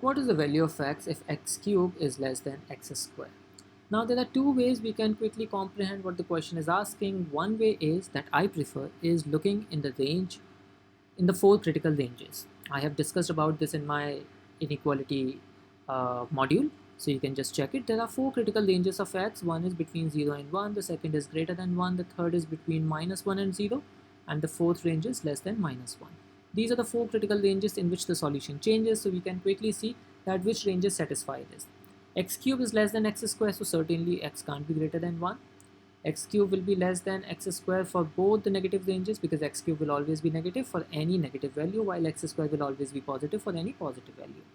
What is the value of x if x cube is less than x square? Now there are two ways we can quickly comprehend what the question is asking. One way is that I prefer is looking in the range, in the four critical ranges. I have discussed about this in my inequality module, so you can just check it. There are four critical ranges of x. One is between 0 and 1, the second is greater than 1, the third is between -1 and 0, and the fourth range is less than -1. These are the four critical ranges in which the solution changes, so we can quickly see that which ranges satisfy this. X cube is less than x square, so certainly x can't be greater than 1. X cube will be less than x square for both the negative ranges, because x cube will always be negative for any negative value, while x square will always be positive for any positive value.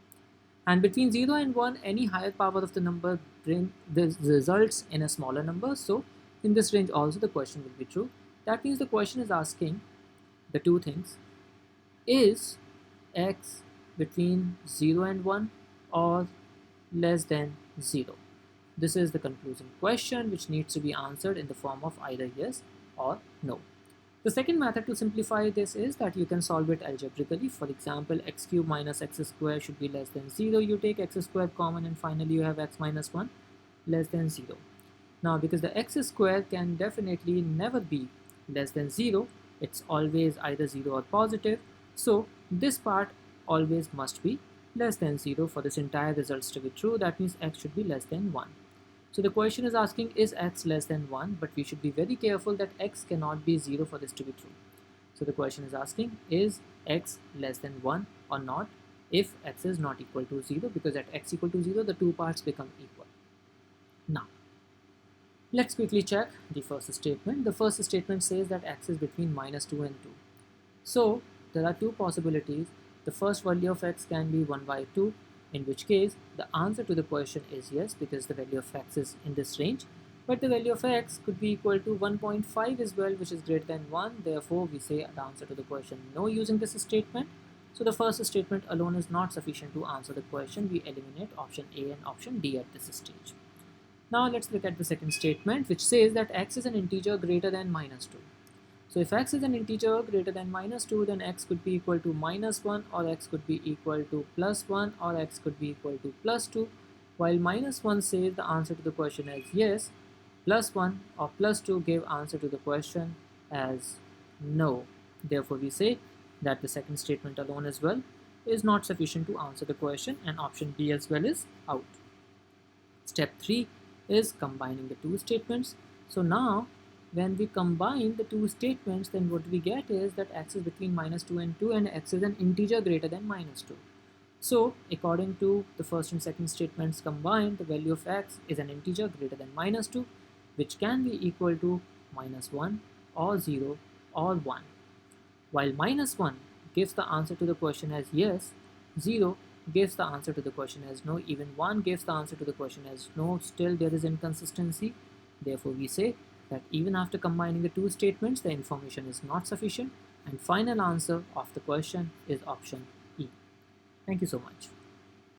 And between 0 and 1, any higher power of the number results in a smaller number, so in this range also the question will be true. That means the question is asking the two things: is x between 0 and 1 or less than 0? This is the conclusion question which needs to be answered in the form of either yes or no. The second method to simplify this is that you can solve it algebraically. For example, x cube minus x square should be less than 0. You take x square common and finally you have x minus 1 less than 0. Now because the x square can definitely never be less than 0, it's always either 0 or positive. So this part always must be less than 0 for this entire results to be true. That means x should be less than 1. So the question is asking, is x less than 1? But we should be very careful that x cannot be 0 for this to be true. So the question is asking, is x less than 1 or not if x is not equal to 0? Because at x equal to 0, the two parts become equal. Now, let's quickly check the first statement. The first statement says that x is between -2 and 2. So there are two possibilities. The first value of x can be 1 by 2, in which case the answer to the question is yes, because the value of x is in this range. But the value of x could be equal to 1.5 as well, which is greater than 1. Therefore, we say the answer to the question no using this statement. So the first statement alone is not sufficient to answer the question. We eliminate option A and option D at this stage. Now let's look at the second statement, which says that x is an integer greater than -2. So if x is an integer greater than -2, then x could be equal to -1, or x could be equal to +1, or x could be equal to +2. While -1 says the answer to the question as yes, +1 or +2 give answer to the question as no. Therefore we say that the second statement alone as well is not sufficient to answer the question, and option B as well is out. Step 3 is combining the two statements. So now when we combine the two statements, then what we get is that x is between -2 and 2, and x is an integer greater than -2. So according to the first and second statements combined, the value of x is an integer greater than -2, which can be equal to -1 or 0 or 1. While -1 gives the answer to the question as yes, 0 gives the answer to the question as no, even 1 gives the answer to the question as no. Still there is inconsistency. Therefore we say that even after combining the two statements, the information is not sufficient, and final answer of the question is option E. Thank you so much.